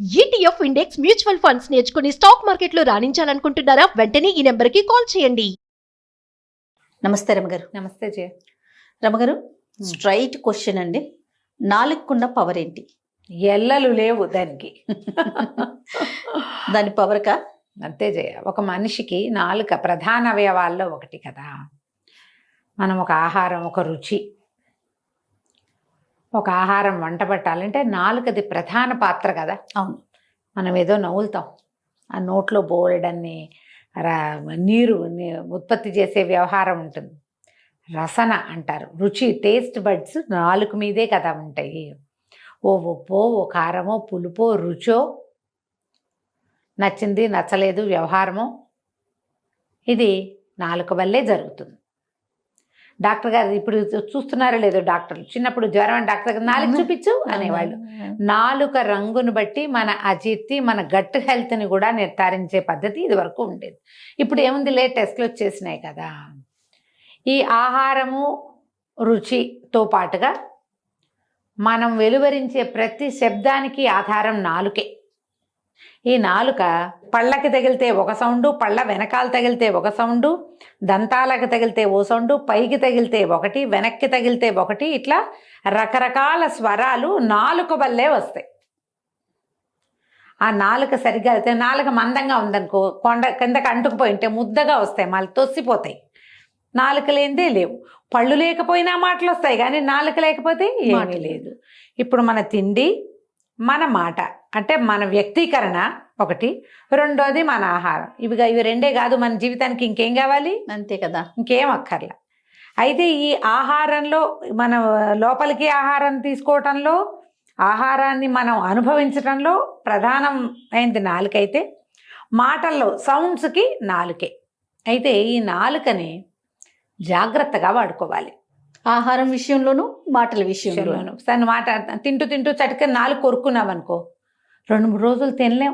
ETF index mutual funds నేర్చుకుని stock మార్కెట్లో రాణించాలనుకుంటున్నారా? వెంటనే ఈ నెంబర్కి కాల్ చేయండి. నమస్తే రమగారు. నమస్తే జయ. రమగారు, స్ట్రైట్ క్వశ్చన్ అండి. నాలుగుకున్న పవర్ ఏంటి? ఎల్లలు లేవు దానికి. దాని పవర్కా? అంతే జయ. ఒక మనిషికి నాలుక ప్రధాన అవయవాల్లో ఒకటి కదా. మనం ఒక ఆహారం, ఒక రుచి, ఒక ఆహారం వంట పట్టాలంటే నాలుకది ప్రధాన పాత్ర కదా. అవును. మనం ఏదో నవ్వులుతాం, ఆ నోట్లో బోలెడన్ని నీరు ఉత్పత్తి చేసే వ్యవహారం ఉంటుంది. రసన అంటారు, రుచి, టేస్ట్ బడ్స్ నాలుక మీదే కదా ఉంటాయి. ఓ ఉప్పో, ఓ కారమో, పులుపో, రుచో, నచ్చింది నచ్చలేదు వ్యవహారమో, ఇది నాలుక వల్లే జరుగుతుంది. డాక్టర్ గారు ఇప్పుడు చూస్తున్నారో లేదో, డాక్టర్లు చిన్నప్పుడు జ్వరం అని డాక్టర్ గారు నాలుక చూపించు అనేవాళ్ళు. నాలుక రంగును బట్టి మన అజీర్తి, మన గట్ హెల్త్ని కూడా నిర్ధారించే పద్ధతి ఇది వరకు ఉండేది. ఇప్పుడు ఏముంది, టెస్ట్లు వచ్చేసినాయి కదా. ఈ ఆహారము రుచితో పాటుగా మనం వెలువరించే ప్రతి శబ్దానికి ఆధారం నాలుకే. ఈ నాలుక పళ్ళకి తగిలితే ఒక సౌండు, పళ్ళ వెనకాల తగిలితే ఒక సౌండు, దంతాలకు తగిలితే ఓ సౌండు, పైకి తగిలితే ఒకటి, వెనక్కి తగిలితే ఒకటి, ఇట్లా రకరకాల స్వరాలు నాలుక వల్లే వస్తాయి. ఆ నాలుక సరిగ్గా అయితే, నాలుక మందంగా ఉందనుకో, కొండ కిందకి అంటుకుపోయి ఉంటే ముద్దగా వస్తాయి, మళ్ళీ తొసిపోతాయి. నాలుక లేనిదే లేవు. పళ్ళు లేకపోయినా మాటలు వస్తాయి, కానీ నాలుక లేకపోతే ఏమీ లేదు. ఇప్పుడు మన తిండి, మన మాట, అంటే మన వ్యక్తీకరణ ఒకటి, రెండోది మన ఆహారం. ఇవి రెండే కాదు, మన జీవితానికి ఇంకేం కావాలి? అంతే కదా, ఇంకేం అక్కర్లా. అయితే ఈ ఆహారంలో, మన లోపలికి ఆహారం తీసుకోవటంలో, ఆహారాన్ని మనం అనుభవించటంలో ప్రధానమైనది నాలుకైతే, మాటల్లో సౌండ్స్కి నాలుకే. అయితే ఈ నాలుకని జాగ్రత్తగా వాడుకోవాలి. ఆహారం విషయంలోనూ మాటల విషయంలోనూ. తను మాట తింటూ తింటూ చటుక నాలుగు కొరుక్కున్నామనుకో, 2-3 రోజులు తినలేం.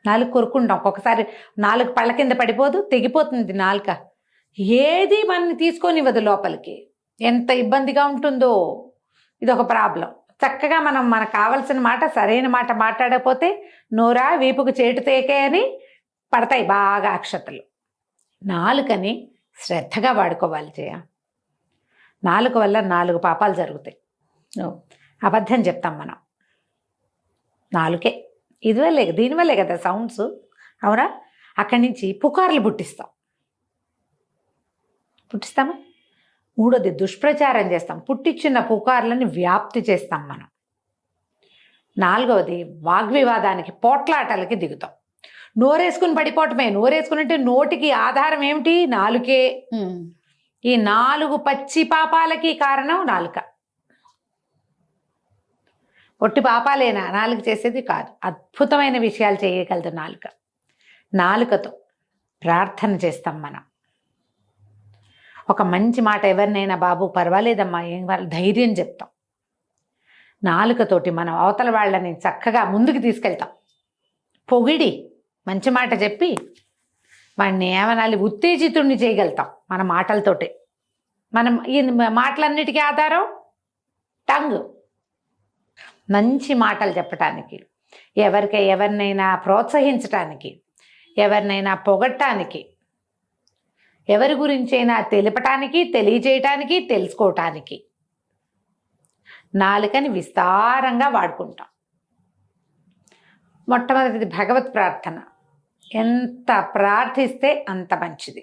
నాలుగు కొరుక్కుంటాం, ఒక్కొక్కసారి నాలుగు పళ్ళ కింద పడిపోదు, తెగిపోతుంది నాలుక. ఏది మనని తీసుకొనివ్వదు లోపలికి. ఎంత ఇబ్బందిగా ఉంటుందో, ఇదొక ప్రాబ్లం. చక్కగా మనకు కావలసిన మాట, సరైన మాట మాట్లాడకపోతే నోరా వీపుకు చేటు తేకే అని పడతాయి బాగా అక్షతలు. నాలుకని శ్రద్ధగా వాడుకోవాలి జయ. నాలుక వల్ల 4 పాపాలు జరుగుతాయి. అబద్ధం చెప్తాం మనం, నాలుకే. దీనివల్లే కదా సౌండ్స్, అవునా? అక్కడి నుంచి పుకార్లు పుట్టిస్తామా. మూడోది దుష్ప్రచారం చేస్తాం, పుట్టించిన పుకార్లను వ్యాప్తి చేస్తాం మనం. 4వది వాగ్వివాదానికి, పోట్లాటలకి దిగుతాం. నోరేసుకుని పడిపోవటమే. నోరేసుకుని అంటే నోటికి ఆధారం ఏమిటి? నాలుకే. ఈ 4 పచ్చి పాపాలకి కారణం నాలుక. ఒట్టి పాపాలేనా నాలుక చేసేది? కాదు, అద్భుతమైన విషయాలు చేయగలదు నాలుక. నాలుకతో ప్రార్థన చేస్తాం మనం. ఒక మంచి మాట ఎవరినైనా, బాబు పర్వాలేదమ్మా, ఏం ధైర్యం చెప్తాం. నాలుకతోటి మనం అవతల వాళ్ళని చక్కగా ముందుకు తీసుకెళ్తాం. పొగిడి మంచి మాట చెప్పి వాడిని ఏమనాలి, ఉత్తేజితుడిని చేయగలుగుతాం మన మాటలతోటే. మనం ఈ మాటలన్నిటికీ ఆధారం టంగ్. మంచి మాటలు చెప్పటానికి, ఎవరినైనా ప్రోత్సహించటానికి, ఎవరినైనా పొగట్టానికి, ఎవరి గురించైనా తెలపటానికి, తెలియజేయటానికి, తెలుసుకోవటానికి నాలుకని విస్తారంగా వాడుకుంటాం. మొట్టమొదటిది భగవత్ ప్రార్థన. ఎంత ప్రార్థిస్తే అంత మంచిది.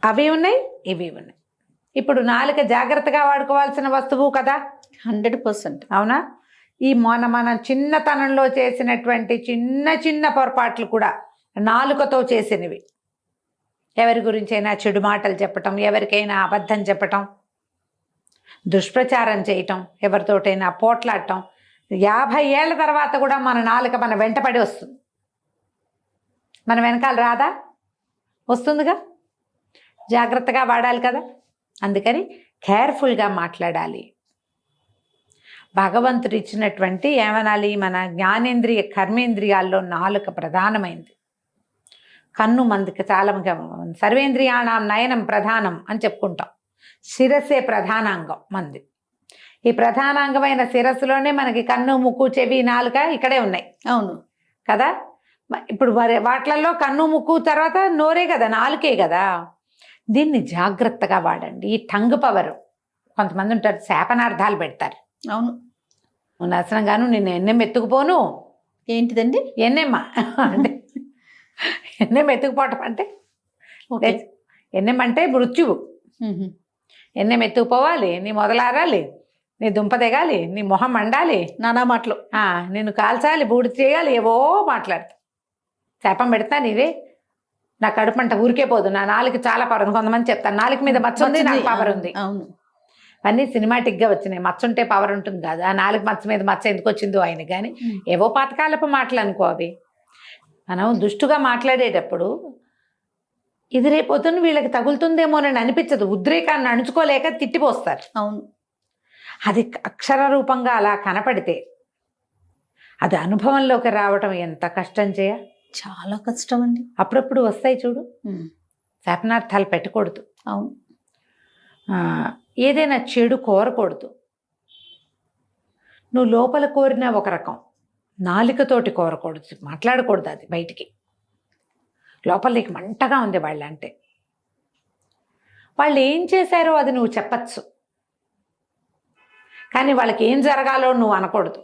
అవి ఉన్నాయి, ఇవి ఉన్నాయి. ఇప్పుడు నాలుక జాగ్రత్తగా వాడుకోవాల్సిన వస్తువు కదా, 100%. అవునా? ఈ మన చిన్నతనంలో చేసినటువంటి చిన్న చిన్న పొరపాట్లు కూడా నాలుకతో చేసినవి. ఎవరి గురించైనా చెడు మాటలు చెప్పటం, ఎవరికైనా అబద్ధం చెప్పటం, దుష్ప్రచారం చేయటం, ఎవరితోటైనా పోట్లాడటం. 50 ఏళ్ల తర్వాత కూడా మన నాలుక మన వెంటపడి వస్తుంది. మన వెనకాల రాదా? వస్తుందిగా. జాగ్రత్తగా వాడాలి కదా. అందుకని కేర్ఫుల్గా మాట్లాడాలి. భగవంతుడు ఇచ్చినటువంటి ఏమనాలి, మన జ్ఞానేంద్రియ కర్మేంద్రియాల్లో నాలుక ప్రధానమైంది. కన్ను మందికి చాలా సర్వేంద్రియాణం నయనం ప్రధానం అని చెప్పుకుంటాం. శిరస్సే ప్రధానాంగం మంది. ఈ ప్రధానాంగమైన శిరస్సులోనే మనకి కన్ను, ముక్కు, చెవి, నాలుక ఇక్కడే ఉన్నాయి అవును. కదా. ఇప్పుడు వాటిలలో కన్ను, ముక్కు తర్వాత నోరే కదా, నాలుకే కదా. దీన్ని జాగ్రత్తగా వాడండి. ఈ టంగ్ పవర్, కొంతమంది ఉంటారు శాపనార్థాలు పెడతారు. అవును. నువ్వు నాశనంగాను, నిన్ను ఎన్నెం ఎత్తుకుపోను. ఏంటిదండి? ఎన్నెమ్మ అంటే ఎన్నెం ఎత్తుకుపోవటం అంటే ఓకే. ఎన్నెం అంటే మృత్యువు. మ్మ్. ఎన్నెం ఎత్తుకుపోవాలి, నీ మొదలారాలి, నీ దుంప తెగాలి, నీ మొహం మండాలి, నానా మాటలు. నిన్ను కాల్చాలి, బూడి చేయాలి, ఏవో మాట్లాడతా. శాపం పెడతా నీవే. నా కడుపు అంట ఊరికే పోదు, నా నాలుగు చాలా పవర్ ఉంది. కొంతమంది చెప్తాను నాలుగు మీద మచ్చ ఉంది, నాకు పవర్ ఉంది. అవును. అన్నీ సినిమాటిక్గా వచ్చినాయి. మచ్చ ఉంటే పవర్ ఉంటుంది కాదు. ఆ నాలుగు మచ్చ మీద మచ్చ ఎందుకు వచ్చిందో ఆయన కానీ ఏవో పాతకాలపు మాటలు అనుకో అవి. మనం దుష్టుగా మాట్లాడేటప్పుడు ఇది రేపొద్దున వీళ్ళకి తగులుతుందేమోనని అనిపించదు. ఉద్రేకాన్ని అణుచుకోలేక తిట్టిపోస్తారు. అవును. అది అక్షర రూపంగా అలా కనపడితే అది అనుభవంలోకి రావటం ఎంత కష్టం చేయ. చాలా కష్టం అండి. అప్పుడప్పుడు వస్తాయి చూడు. మ్మ్. శాపనార్థాలు పెట్టకూడదు. అవును. ఏదైనా చెడు కోరకూడదు. నువ్వు లోపల కోరిన ఒక రకం, నాలికతోటి కోరకూడదు, మాట్లాడకూడదు అది బయటికి. లోపల నీకు మంటగా ఉంది వాళ్ళంటే, వాళ్ళు ఏం చేశారో అది నువ్వు చెప్పచ్చు, కానీ వాళ్ళకి ఏం జరగాలో నువ్వు అనకూడదు.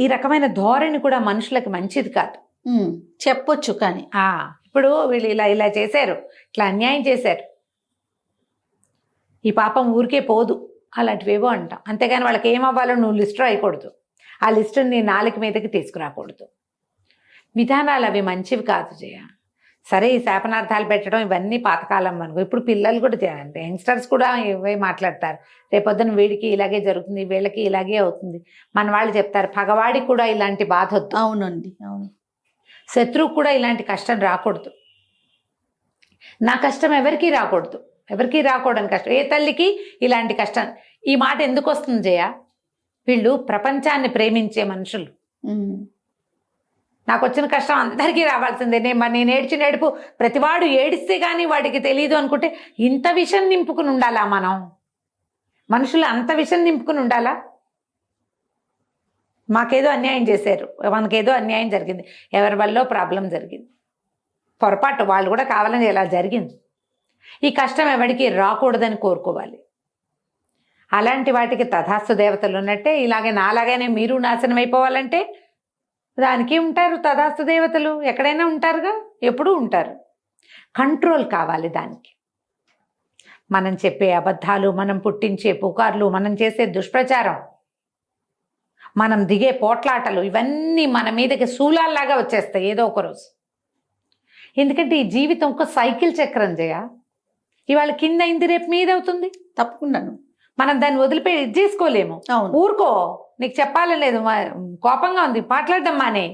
ఈ రకమైన ధోరణి కూడా మనుషులకి మంచిది కాదు. చెప్పొచ్చు కానీ ఇప్పుడు వీళ్ళు ఇలా ఇలా చేశారు, ఇట్లా అన్యాయం చేశారు, ఈ పాపం ఊరికే పోదు, అలాంటివేవో అంటాం. అంతేగాని వాళ్ళకి ఏమవ్వాలో నువ్వు లిస్ట్ రాయకూడదు. ఆ లిస్టుని నీ నాలుక మీదకి తీసుకురాకూడదు. విధానాలు అవి మంచివి కాదు జయ. సరే, ఈ శాపనార్థాలు పెట్టడం ఇవన్నీ పాతకాలం మనకు. ఇప్పుడు పిల్లలు కూడా చేయాలంటే యంగ్స్టర్స్ కూడా ఇవే మాట్లాడతారు. రేపొద్దున వీడికి ఇలాగే జరుగుతుంది, వీళ్ళకి ఇలాగే అవుతుంది. మన వాళ్ళు చెప్తారు పగవాడికి కూడా ఇలాంటి బాధ వద్దు. అవునండి. అవును. శత్రువుకు కూడా ఇలాంటి కష్టం రాకూడదు. నా కష్టం ఎవరికీ రాకూడదు, ఎవరికీ రాకూడని కష్టం. ఏ తల్లికి ఇలాంటి కష్టం. ఈ మాట ఎందుకు వస్తుంది జయ? వీళ్ళు ప్రపంచాన్ని ప్రేమించే మనుషులు. నాకు వచ్చిన కష్టం అందరికీ రావాల్సిందే. నేను ఏడ్చిన ఏడుపు ప్రతివాడు ఏడిస్తే కానీ వాడికి తెలియదు అనుకుంటే ఇంత విషం నింపుకుని ఉండాలా మనం? మనుషులు అంత విషం నింపుకుని ఉండాలా? మాకేదో అన్యాయం చేశారు, మనకేదో అన్యాయం జరిగింది, ఎవరి వల్ల ప్రాబ్లం జరిగింది, పొరపాటు, వాళ్ళు కూడా కావాలని ఇలా జరిగింది. ఈ కష్టం ఎవరికి రాకూడదని కోరుకోవాలి. అలాంటి వాటికి తథాస్తు దేవతలు ఉన్నట్టే ఇలాగే నాలాగానే మీరు నాశనం అయిపోవాలంటే దానికి ఉంటారు తథాస్తు దేవతలు. ఎక్కడైనా ఉంటారుగా, ఎప్పుడూ ఉంటారు. కంట్రోల్ కావాలి దానికి. మనం చెప్పే అబద్ధాలు, మనం పుట్టించే పుకార్లు, మనం చేసే దుష్ప్రచారం, మనం దిగే పోట్లాటలు, ఇవన్నీ మన మీదకి శూలాల్లాగా వచ్చేస్తాయి ఏదో ఒక రోజు. ఎందుకంటే ఈ జీవితం ఒక సైకిల్ చక్రం జయ. ఇవాళ కింద అయింది, రేపు మీద అవుతుంది. తప్పకుండాను. మనం దాన్ని వదిలిపెట్టి ఇది చేసుకోలేము. ఊరుకో, నీకు చెప్పాలని లేదు, కోపంగా ఉంది, మాట్లాడడం మానే.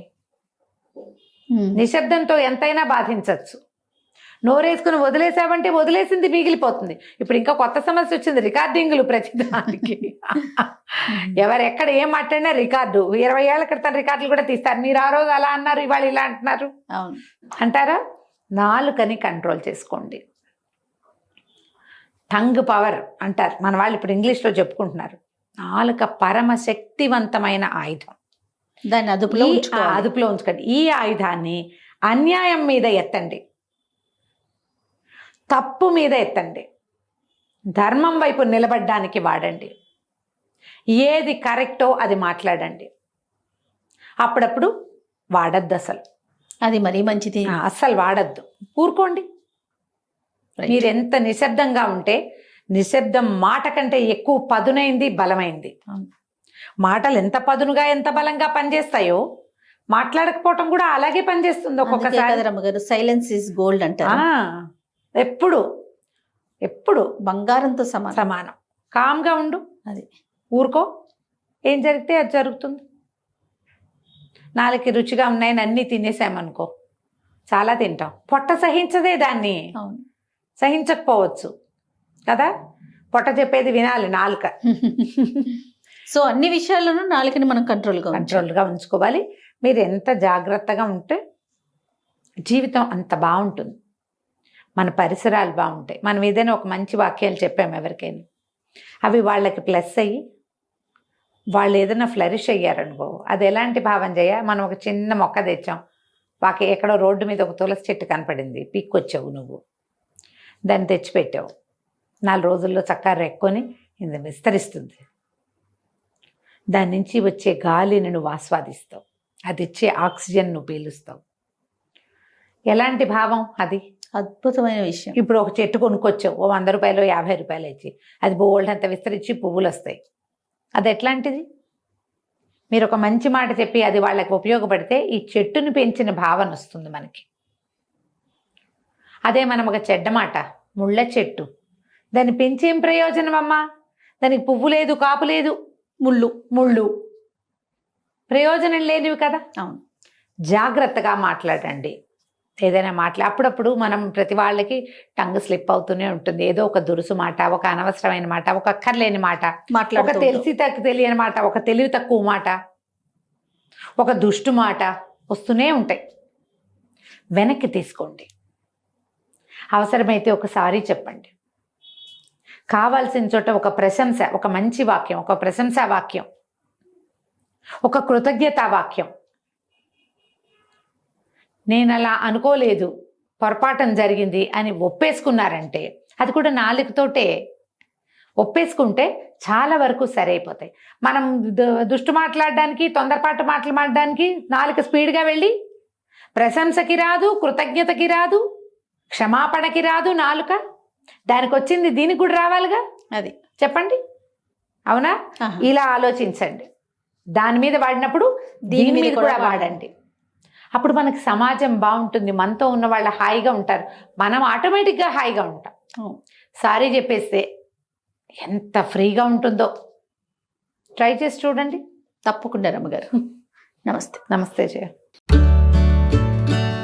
నిశ్శబ్దంతో ఎంతైనా బాధించవచ్చు. నోరేసుకుని వదిలేసావంటే వదిలేసింది మిగిలిపోతుంది. ఇప్పుడు ఇంకా కొత్త సమస్య వచ్చింది, రికార్డింగ్లు ప్రతిదానికి. ఎవరెక్కడ ఏం మాట్లాడినా రికార్డు. 20 ఏళ్ల క్రితం రికార్డులు కూడా తీస్తారు. మీరు ఆ రోజు అలా అన్నారు, ఇవాళ ఇలా అంటున్నారు అంటారా? నాలుకని కంట్రోల్ చేసుకోండి. టంగ్ పవర్ అంటారు మన వాళ్ళు, ఇప్పుడు ఇంగ్లీష్లో చెప్పుకుంటున్నారు. నాలుక పరమ శక్తివంతమైన ఆయుధం. దాన్ని అదుపులో ఉంచుకోండి. ఈ ఆయుధాన్ని అన్యాయం మీద ఎత్తండి, తప్పు మీద ఎత్తండి, ధర్మం వైపు నిలబడడానికి వాడండి. ఏది కరెక్టో అది మాట్లాడండి. అప్పుడప్పుడు వాడద్దు, అసలు అది మరీ మంచిది. అస్సలు వాడద్దు, ఊరుకోండి. మీరు ఎంత నిశ్శబ్దంగా ఉంటే, నిశ్శబ్దం మాట కంటే ఎక్కువ పదునైంది, బలమైంది. మాటలు ఎంత పదునుగా ఎంత బలంగా పనిచేస్తాయో మాట్లాడకపోవటం కూడా అలాగే పనిచేస్తుంది ఒక్కొక్కసారి. సైలెన్స్ ఇస్ గోల్డ్ అంటారు. ఎప్పుడు ఎప్పుడు బంగారంతో సమానం. కామ్గా ఉండు, అది ఊరుకో. ఏం జరిగితే అది జరుగుతుంది. నాలుగు రుచిగా ఉన్నాయని అన్నీ తినేసామనుకో, చాలా తింటాం. పొట్ట సహించదే దాన్ని. సహించకపోవచ్చు కదా, పొట్ట చెప్పేది వినాలి నాలుక. సో అన్ని విషయాల్లోనూ నాలుకని మనం కంట్రోల్గా ఉంచుకోవాలి. మీరు ఎంత జాగ్రత్తగా ఉంటే జీవితం అంత బాగుంటుంది. మన పరిసరాలు బాగుంటాయి. మనం ఏదైనా ఒక మంచి వాక్యాలు చెప్పాము ఎవరికైనా, అవి వాళ్ళకి ప్లస్ అయ్యి వాళ్ళు ఏదైనా ఫ్లరిష్ అయ్యారనుకో, అది ఎలాంటి భావం చేయ, మనం ఒక చిన్న మొక్క తెచ్చాం, వాకి ఎక్కడో రోడ్డు మీద ఒక తులసి చెట్టు కనపడింది, పీక్కొచ్చావు నువ్వు, దాన్ని తెచ్చిపెట్టావు, 4 రోజుల్లో చక్కగా రెక్కొని ఇది విస్తరిస్తుంది. దాని నుంచి వచ్చే గాలిని నువ్వు ఆస్వాదిస్తావు, అది ఇచ్చే ఆక్సిజన్ నువ్వు పీలుస్తావు. ఎలాంటి భావం అది? అద్భుతమైన విషయం. ఇప్పుడు ఒక చెట్టు కొనుక్కొచ్చావు, ఓ 100 రూపాయలు 50 రూపాయలు ఇచ్చి, అది బోల్డ్ అంత విస్తరించి పువ్వులు వస్తాయి. అది ఎట్లాంటిది? మీరు ఒక మంచి మాట చెప్పి అది వాళ్ళకి ఉపయోగపడితే ఈ చెట్టుని పెంచిన భావన వస్తుంది మనకి. అదే మనం ఒక చెడ్డ మాట, ముళ్ళ చెట్టు, దాన్ని పెంచేం ప్రయోజనం అమ్మా? దానికి పువ్వు లేదు, కాపు లేదు, ముళ్ళు, ప్రయోజనం లేనివి కదా. అవును. జాగ్రత్తగా మాట్లాడండి. ఏదైనా అప్పుడప్పుడు మనం ప్రతి వాళ్ళకి టంగ్ స్లిప్ అవుతూనే ఉంటుంది. ఏదో ఒక దురుసు మాట, ఒక అనవసరమైన మాట, ఒక అక్కర్లేని మాట, ఒక తెలియని మాట, ఒక తెలివి తక్కువ మాట, ఒక దుష్టు మాట వస్తూనే ఉంటాయి. వెనక్కి తీసుకోండి. అవసరమైతే ఒకసారి చెప్పండి. కావాల్సిన చోట ఒక ప్రశంస, ఒక మంచి వాక్యం, ఒక ప్రశంసా వాక్యం, ఒక కృతజ్ఞతా వాక్యం, నేను అలా అనుకోలేదు, పొరపాఠం జరిగింది అని ఒప్పేసుకున్నారంటే, అది కూడా నాలుకతోటే ఒప్పేసుకుంటే చాలా వరకు సరైపోతాయి. మనం దుష్టు మాట్లాడడానికి, తొందరపాటు మాట్లాడడానికి నాలుక స్పీడ్గా వెళ్ళి ప్రశంసకి రాదు, కృతజ్ఞతకి రాదు, క్షమాపణకి రాదు నాలుక. దానికి వచ్చింది దీనికి కూడా రావాలిగా. అది చెప్పండి, అవునా? ఇలా ఆలోచించండి. దాని మీద వాడినప్పుడు దీని మీద కూడా వాడండి. అప్పుడు మనకి సమాజం బాగుంటుంది, మనతో ఉన్న వాళ్ళు హాయిగా ఉంటారు, మనం ఆటోమేటిక్గా హాయిగా ఉంటాం. సారీ చెప్పేస్తే ఎంత ఫ్రీగా ఉంటుందో ట్రై చేసి చూడండి. తప్పకుండా రమ్మగారు. నమస్తే. నమస్తే జయ.